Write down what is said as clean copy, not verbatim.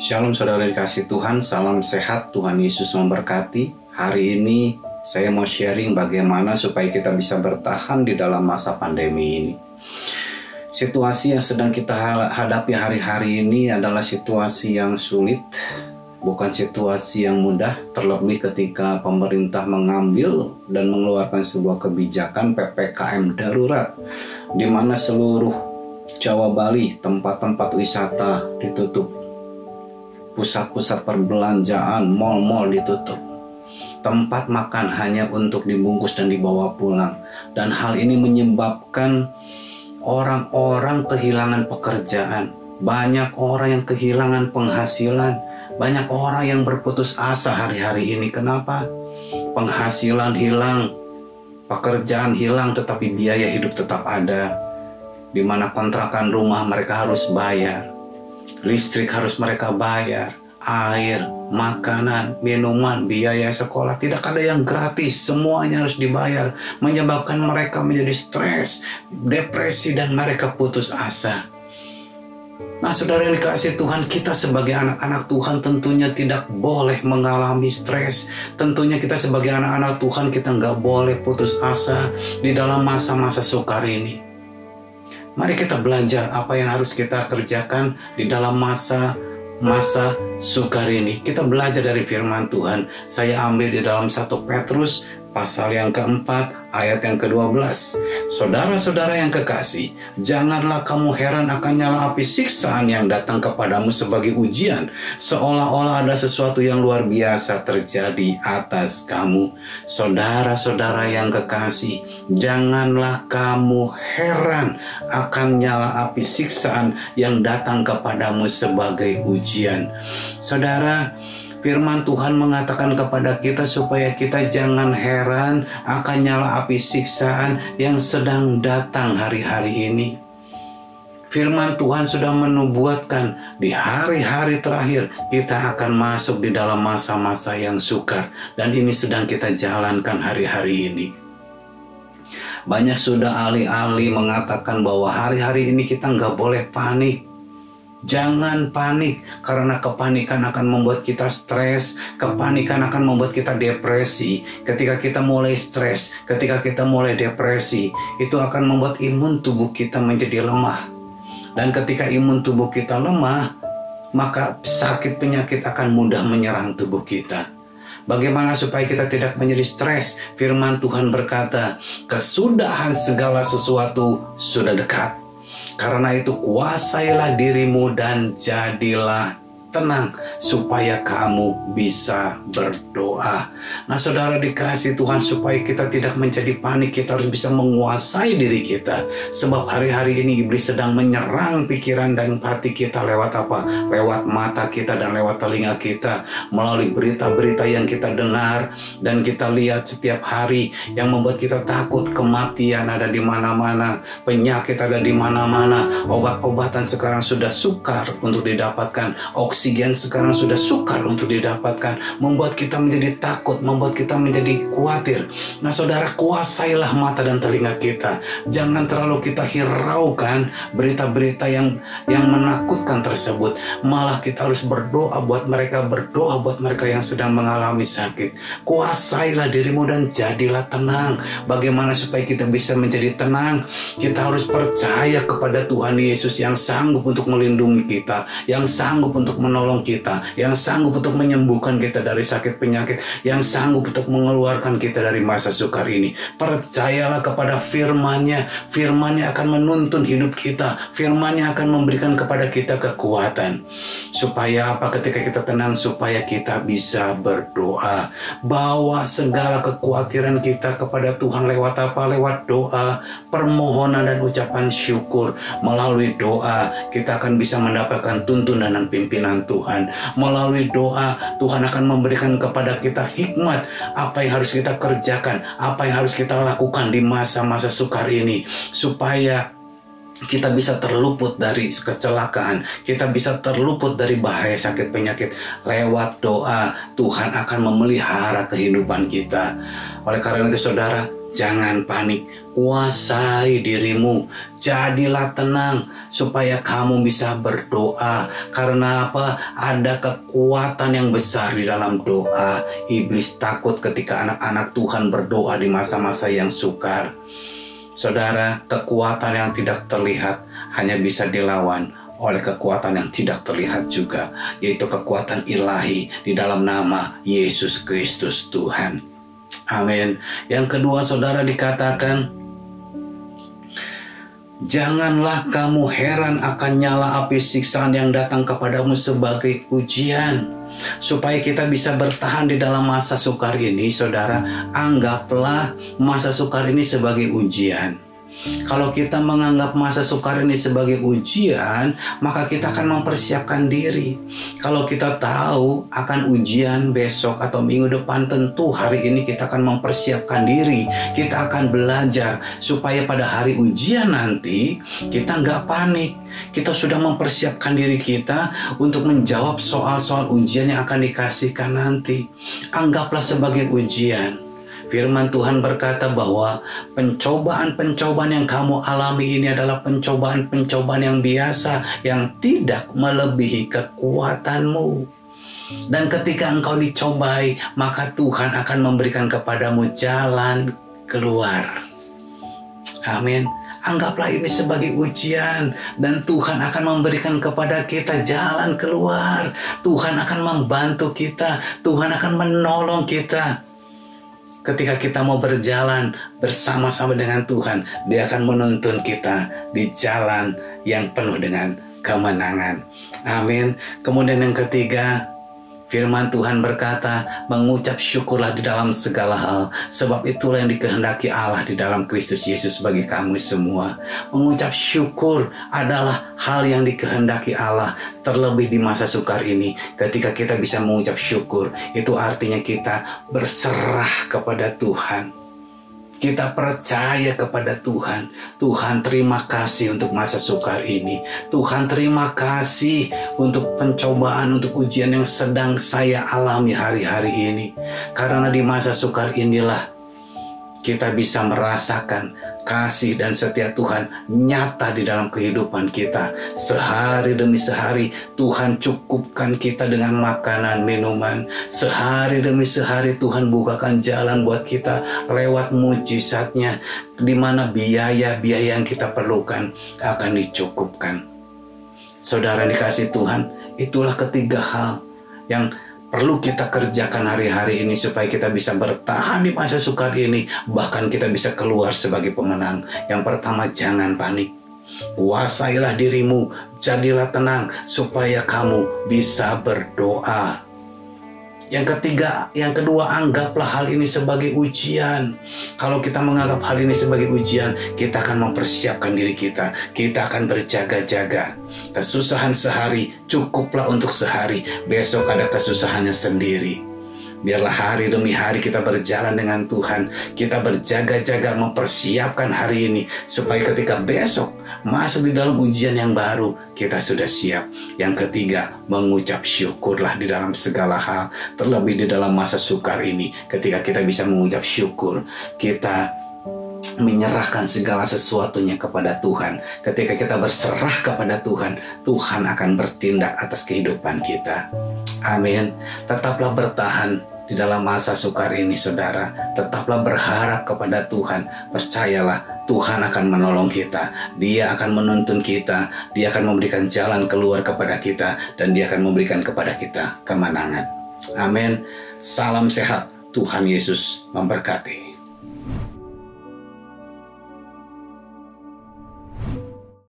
Shalom saudara dikasih Tuhan, salam sehat, Tuhan Yesus memberkati. Hari ini saya mau sharing bagaimana supaya kita bisa bertahan di dalam masa pandemi ini. Situasi yang sedang kita hadapi hari-hari ini adalah situasi yang sulit, bukan situasi yang mudah, terlebih ketika pemerintah mengambil dan mengeluarkan sebuah kebijakan PPKM darurat, di mana seluruh Jawa Bali, tempat-tempat wisata ditutup. Pusat-pusat perbelanjaan, mal-mal ditutup. Tempat makan hanya untuk dibungkus dan dibawa pulang. Dan hal ini menyebabkan orang-orang kehilangan pekerjaan. Banyak orang yang kehilangan penghasilan. Banyak orang yang berputus asa hari-hari ini. Kenapa? Penghasilan hilang, pekerjaan hilang, tetapi biaya hidup tetap ada. Di mana kontrakan rumah mereka harus bayar. Listrik harus mereka bayar, air, makanan, minuman, biaya sekolah, tidak ada yang gratis, semuanya harus dibayar, menyebabkan mereka menjadi stres, depresi, dan mereka putus asa. Nah, saudara yang dikasih Tuhan, kita sebagai anak-anak Tuhan tentunya tidak boleh mengalami stres. Tentunya kita sebagai anak-anak Tuhan, kita nggak boleh putus asa di dalam masa-masa sukar ini. Mari kita belajar apa yang harus kita kerjakan di dalam masa sukar ini. Kita belajar dari firman Tuhan. Saya ambil di dalam 1 Petrus pasal yang keempat, ayat yang ke-12. Saudara-saudara yang kekasih, janganlah kamu heran akan nyala api siksaan yang datang kepadamu sebagai ujian, seolah-olah ada sesuatu yang luar biasa terjadi atas kamu. Saudara-saudara yang kekasih, janganlah kamu heran akan nyala api siksaan yang datang kepadamu sebagai ujian. Saudara, firman Tuhan mengatakan kepada kita supaya kita jangan heran akan nyala api siksaan yang sedang datang hari-hari ini. Firman Tuhan sudah menubuatkan di hari-hari terakhir kita akan masuk di dalam masa-masa yang sukar. Dan ini sedang kita jalankan hari-hari ini. Banyak sudah ahli-ahli mengatakan bahwa hari-hari ini kita nggak boleh panik. Jangan panik, karena kepanikan akan membuat kita stres, kepanikan akan membuat kita depresi. Ketika kita mulai stres, ketika kita mulai depresi, itu akan membuat imun tubuh kita menjadi lemah. Dan ketika imun tubuh kita lemah, maka sakit penyakit akan mudah menyerang tubuh kita. Bagaimana supaya kita tidak menjadi stres? Firman Tuhan berkata, kesudahan segala sesuatu sudah dekat. Karena itu kuasailah dirimu dan jadilah tenang supaya kamu bisa berdoa. Nah, saudara dikasih Tuhan, supaya kita tidak menjadi panik, kita harus bisa menguasai diri kita. Sebab hari-hari ini iblis sedang menyerang pikiran dan hati kita lewat apa? Lewat mata kita dan lewat telinga kita, melalui berita-berita yang kita dengar dan kita lihat setiap hari yang membuat kita takut. Kematian ada di mana-mana, penyakit ada di mana-mana, obat-obatan sekarang sudah sukar untuk didapatkan, oksigen sekarang sudah sukar untuk didapatkan, membuat kita menjadi takut, membuat kita menjadi khawatir. Nah, saudara, kuasailah mata dan telinga kita. Jangan terlalu kita hiraukan berita-berita yang menakutkan tersebut. Malah kita harus berdoa buat mereka yang sedang mengalami sakit. Kuasailah dirimu dan jadilah tenang. Bagaimana supaya kita bisa menjadi tenang? Kita harus percaya kepada Tuhan Yesus yang sanggup untuk melindungi kita, yang sanggup untuk menolong kita, yang sanggup untuk menyembuhkan kita dari sakit penyakit, yang sanggup untuk mengeluarkan kita dari masa sukar ini. Percayalah kepada firman-Nya. Firman-Nya akan menuntun hidup kita. Firman-Nya akan memberikan kepada kita kekuatan. Supaya apa? Ketika kita tenang, supaya kita bisa berdoa. Bawa segala kekhawatiran kita kepada Tuhan lewat apa? Lewat doa, permohonan dan ucapan syukur. Melalui doa, kita akan bisa mendapatkan tuntunan dan pimpinan Tuhan. Melalui doa, Tuhan akan memberikan kepada kita hikmat apa yang harus kita kerjakan, apa yang harus kita lakukan di masa-masa sukar ini, supaya kita bisa terluput dari kecelakaan, kita bisa terluput dari bahaya sakit penyakit. Lewat doa, Tuhan akan memelihara kehidupan kita. Oleh karena itu saudara, jangan panik, kuasai dirimu, jadilah tenang supaya kamu bisa berdoa. Karena apa? Ada kekuatan yang besar di dalam doa. Iblis takut ketika anak-anak Tuhan berdoa di masa-masa yang sukar. Saudara, kekuatan yang tidak terlihat hanya bisa dilawan oleh kekuatan yang tidak terlihat juga, yaitu kekuatan ilahi di dalam nama Yesus Kristus Tuhan. Amin. Yang kedua, saudara, dikatakan, janganlah kamu heran akan nyala api siksaan yang datang kepadamu sebagai ujian. Supaya kita bisa bertahan di dalam masa sukar ini, saudara, anggaplah masa sukar ini sebagai ujian. Kalau kita menganggap masa sukar ini sebagai ujian, maka kita akan mempersiapkan diri. Kalau kita tahu akan ujian besok atau minggu depan, tentu hari ini kita akan mempersiapkan diri. Kita akan belajar supaya pada hari ujian nanti kita nggak panik. Kita sudah mempersiapkan diri kita untuk menjawab soal-soal ujian yang akan dikasihkan nanti. Anggaplah sebagai ujian. Firman Tuhan berkata bahwa pencobaan-pencobaan yang kamu alami ini adalah pencobaan-pencobaan yang biasa, yang tidak melebihi kekuatanmu. Dan ketika engkau dicobai, maka Tuhan akan memberikan kepadamu jalan keluar. Amin. Anggaplah ini sebagai ujian, dan Tuhan akan memberikan kepada kita jalan keluar. Tuhan akan membantu kita, Tuhan akan menolong kita. Ketika kita mau berjalan bersama-sama dengan Tuhan, Dia akan menuntun kita di jalan yang penuh dengan kemenangan. Amin. Kemudian yang ketiga, firman Tuhan berkata, mengucap syukurlah di dalam segala hal, sebab itulah yang dikehendaki Allah di dalam Kristus Yesus bagi kamu semua. Mengucap syukur adalah hal yang dikehendaki Allah, terlebih di masa sukar ini. Ketika kita bisa mengucap syukur, itu artinya kita berserah kepada Tuhan. Kita percaya kepada Tuhan. Tuhan, terima kasih untuk masa sukar ini. Tuhan, terima kasih untuk pencobaan, untuk ujian yang sedang saya alami hari-hari ini. Karena di masa sukar inilah kita bisa merasakan kasih dan setia Tuhan nyata di dalam kehidupan kita. Sehari demi sehari Tuhan cukupkan kita dengan makanan, minuman. Sehari demi sehari Tuhan bukakan jalan buat kita lewat mujizatnya, di mana biaya-biaya yang kita perlukan akan dicukupkan. Saudara dikasih Tuhan, itulah ketiga hal yang perlu kita kerjakan hari-hari ini supaya kita bisa bertahan di masa sukar ini, bahkan kita bisa keluar sebagai pemenang. Yang pertama, jangan panik. Kuasailah dirimu, jadilah tenang supaya kamu bisa berdoa. Yang ketiga, yang kedua, anggaplah hal ini sebagai ujian. Kalau kita menganggap hal ini sebagai ujian, kita akan mempersiapkan diri kita. Kita akan berjaga-jaga. Kesusahan sehari cukuplah untuk sehari. Besok ada kesusahannya sendiri. Biarlah hari demi hari kita berjalan dengan Tuhan. Kita berjaga-jaga mempersiapkan hari ini, supaya ketika besok masuk di dalam ujian yang baru, kita sudah siap. Yang ketiga, mengucap syukurlah di dalam segala hal, terlebih di dalam masa sukar ini. Ketika kita bisa mengucap syukur, kita menyerahkan segala sesuatunya kepada Tuhan. Ketika kita berserah kepada Tuhan, Tuhan akan bertindak atas kehidupan kita. Amin. Tetaplah bertahan di dalam masa sukar ini, saudara. Tetaplah berharap kepada Tuhan. Percayalah, Tuhan akan menolong kita. Dia akan menuntun kita. Dia akan memberikan jalan keluar kepada kita. Dan Dia akan memberikan kepada kita kemenangan. Amin. Salam sehat. Tuhan Yesus memberkati.